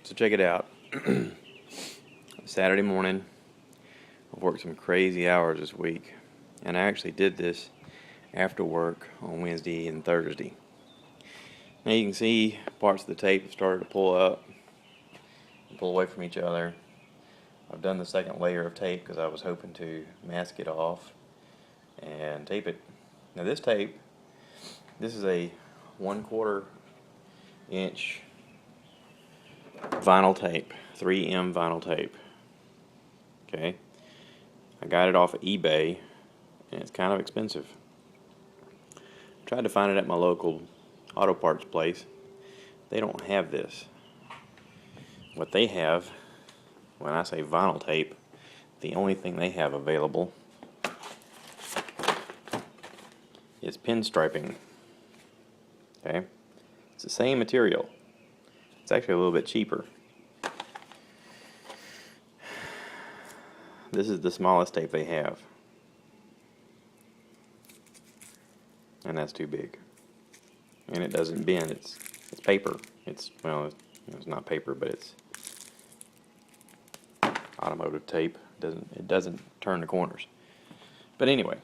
So check it out. Saturday morning, I've worked some crazy hours this week, and I actually did this after work on Wednesday and Thursday. Now you can see parts of the tape have started to pull up and pull away from each other. I've done the second layer of tape because I was hoping to mask it off and tape it. Now this tape, this is a 1/4 inch vinyl tape, 3M vinyl tape. Okay, I got it off of eBay, and it's kind of expensive. Tried to find it at my local auto parts place. They don't have this. What they have, when I say vinyl tape, the only thing they have available is pinstriping. Okay, it's the same material. It's actually a little bit cheaper. This is the smallest tape they have, and that's too big. And it doesn't bend. It's paper. It's not paper, but it's automotive tape. It doesn't turn the corners. But anyway,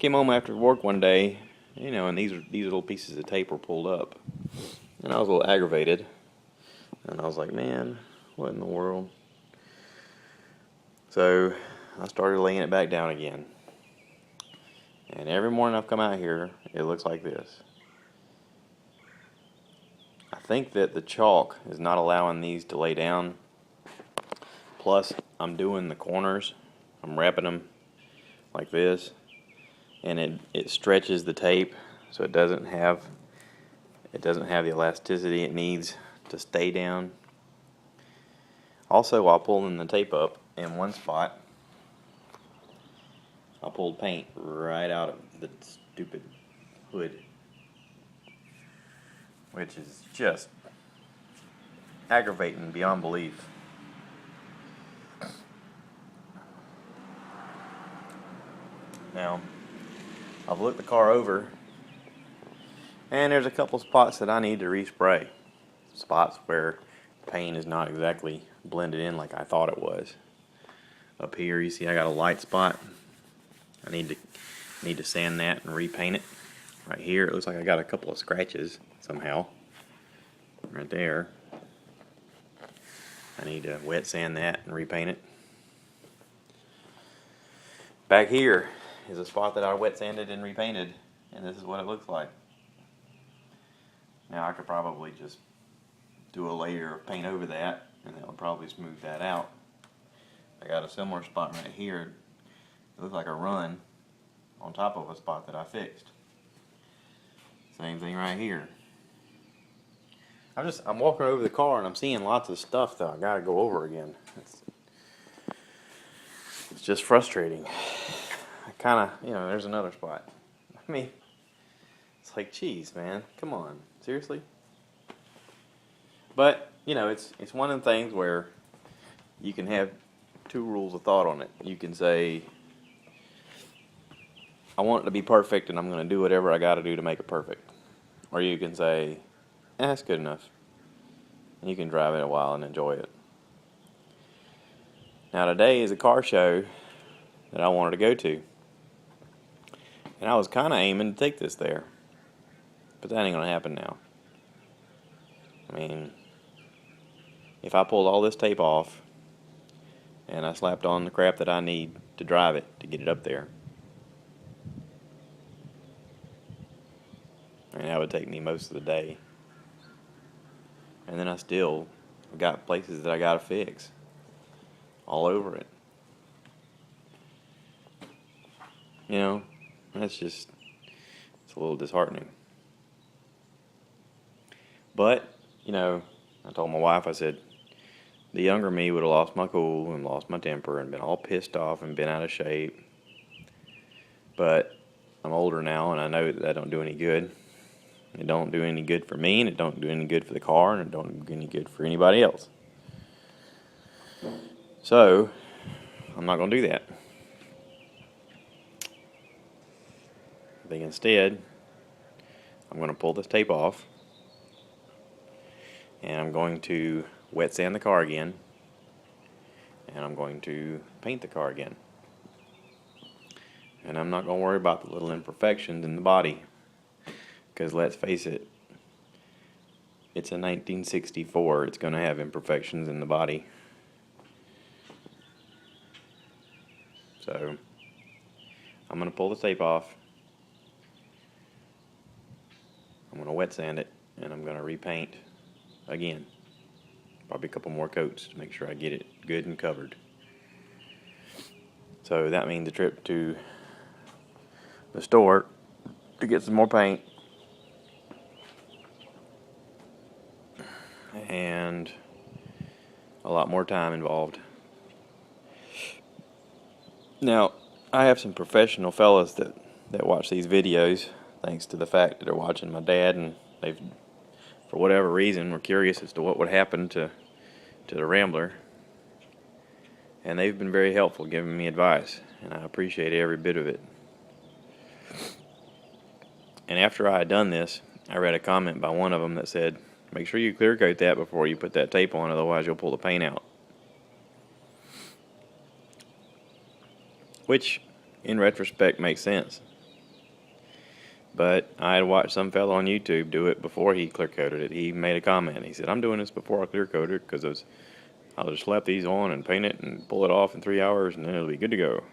came home after work one day, and these little pieces of tape were pulled up, and I was a little aggravated, and I was like, man, what in the world? So I started laying it back down again. And every morning I've come out here, it looks like this. I think that the chalk is not allowing these to lay down. Plus, I'm doing the corners. I'm wrapping them like this. And it stretches the tape so it doesn't have the elasticity it needs to stay down. Also, while pulling the tape up in one spot, I pulled paint right out of the stupid hood, which is just aggravating beyond belief. Now, I've looked the car over, and there's a couple spots that I need to respray. Spots where paint is not exactly blended in like I thought it was. Up here, you see I got a light spot. I need to sand that and repaint it. Right here, it looks like I got a couple of scratches somehow. Right there. I need to wet sand that and repaint it. Back here is a spot that I wet sanded and repainted, and this is what it looks like. Now I could probably just do a layer of paint over that, and that would probably smooth that out. I got a similar spot right here. It looks like a run on top of a spot that I fixed. Same thing right here. I'm walking over the car and I'm seeing lots of stuff that I gotta go over again. It's just frustrating. I kinda, there's another spot. I mean, it's like, geez, man, come on, seriously? But, it's one of the things where you can have two rules of thought on it. You can say, I want it to be perfect and I'm going to do whatever I got to do to make it perfect. Or you can say, that's good enough. And you can drive it a while and enjoy it. Now today is a car show that I wanted to go to. And I was kind of aiming to take this there. But that ain't going to happen now. I mean, if I pulled all this tape off and I slapped on the crap that I need to drive it, to get it up there, and that would take me most of the day. And then I still got places that I got to fix all over it. It's a little disheartening. But, I told my wife, I said, the younger me would have lost my cool and lost my temper and been all pissed off and been out of shape. But I'm older now, and I know that don't do any good. It don't do any good for me, and it don't do any good for the car, and it don't do any good for anybody else. So, I'm not going to do that. I think instead, I'm going to pull this tape off, And I'm going to wet sand the car again, and I'm going to paint the car again. And I'm not going to worry about the little imperfections in the body, because let's face it, it's a 1964. It's going to have imperfections in the body. So I'm going to pull the tape off. I'm going to wet sand it, and I'm going to repaint again. Probably a couple more coats to make sure I get it good and covered. So that means a trip to the store to get some more paint, and a lot more time involved. Now, I have some professional fellas that watch these videos, thanks to the fact that they're watching my dad, and they've, for whatever reason, were curious as to what would happen to the Rambler. And they've been very helpful giving me advice, and I appreciate every bit of it. And after I had done this, I read a comment by one of them that said, make sure you clear coat that before you put that tape on, otherwise you'll pull the paint out. Which, in retrospect, makes sense. But I had watched some fellow on YouTube do it before he clear coated it. He made a comment. He said, I'm doing this before I clear coat it because I'll just slap these on and paint it and pull it off in 3 hours and then it'll be good to go.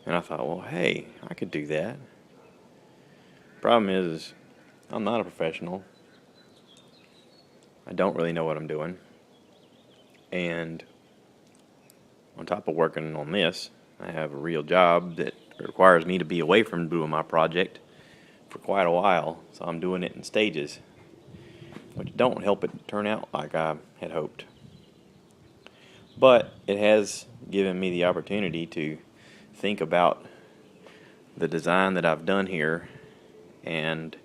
And I thought, well, hey, I could do that. Problem is I'm not a professional. I don't really know what I'm doing. And on top of working on this, I have a real job that requires me to be away from doing my project for quite a while, so I'm doing it in stages, which don't help it turn out like I had hoped. But it has given me the opportunity to think about the design that I've done here, and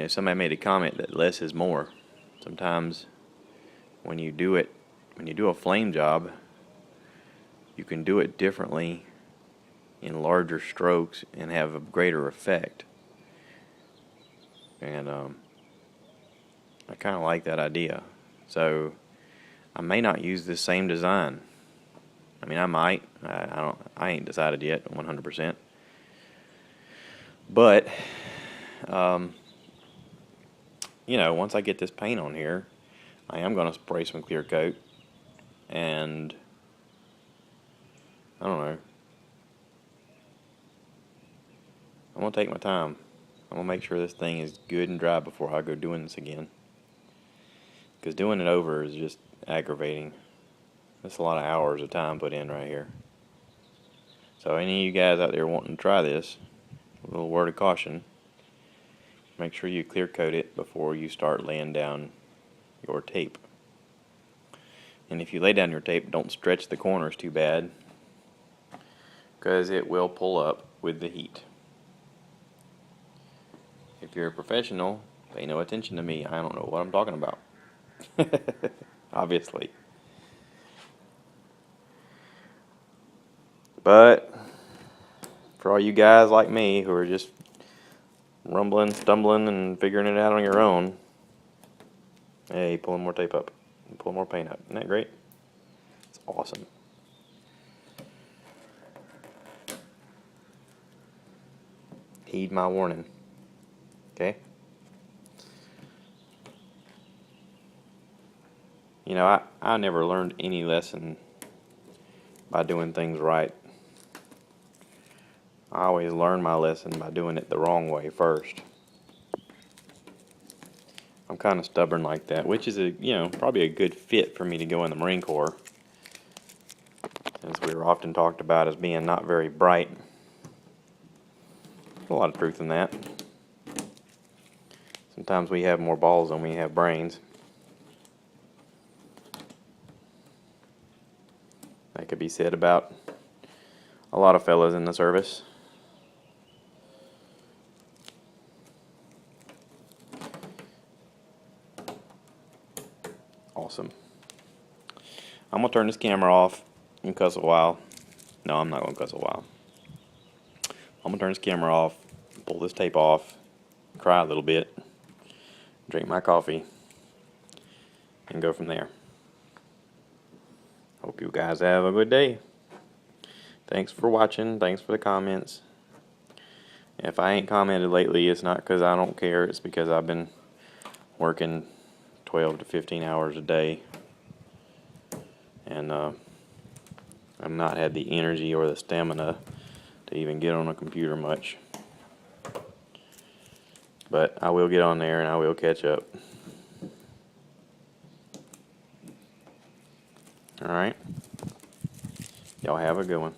somebody made a comment that less is more. Sometimes when you do a flame job, you can do it differently in larger strokes and have a greater effect. And I kind of like that idea. So I may not use this same design. I mean, I might. I ain't decided yet 100%. But once I get this paint on here, I am going to spray some clear coat, and I don't know. I'm going to take my time. I'm going to make sure this thing is good and dry before I go doing this again. Because doing it over is just aggravating. That's a lot of hours of time put in right here. So any of you guys out there wanting to try this, a little word of caution. Make sure you clear coat it before you start laying down your tape. And if you lay down your tape, don't stretch the corners too bad, because it will pull up with the heat. If you're a professional, pay no attention to me. I don't know what I'm talking about. Obviously. But for all you guys like me who are just rumbling, stumbling, and figuring it out on your own, hey, pulling more tape up, pulling more paint up. Isn't that great? It's awesome. Heed my warning. Okay? I never learned any lesson by doing things right. I always learn my lesson by doing it the wrong way first. I'm kind of stubborn like that, which is probably a good fit for me to go in the Marine Corps, as we were often talked about as being not very bright. There's a lot of truth in that. Sometimes we have more balls than we have brains. That could be said about a lot of fellas in the service. Awesome. I'm going to turn this camera off and cuss a while. No, I'm not going to cuss a while. I'm going to turn this camera off, pull this tape off, cry a little bit, drink my coffee, and go from there. Hope you guys have a good day. Thanks for watching. Thanks for the comments. If I ain't commented lately, it's not because I don't care. It's because I've been working 12 to 15 hours a day. And I've not had the energy or the stamina to even get on a computer much. But I will get on there and I will catch up. Alright. Y'all have a good one.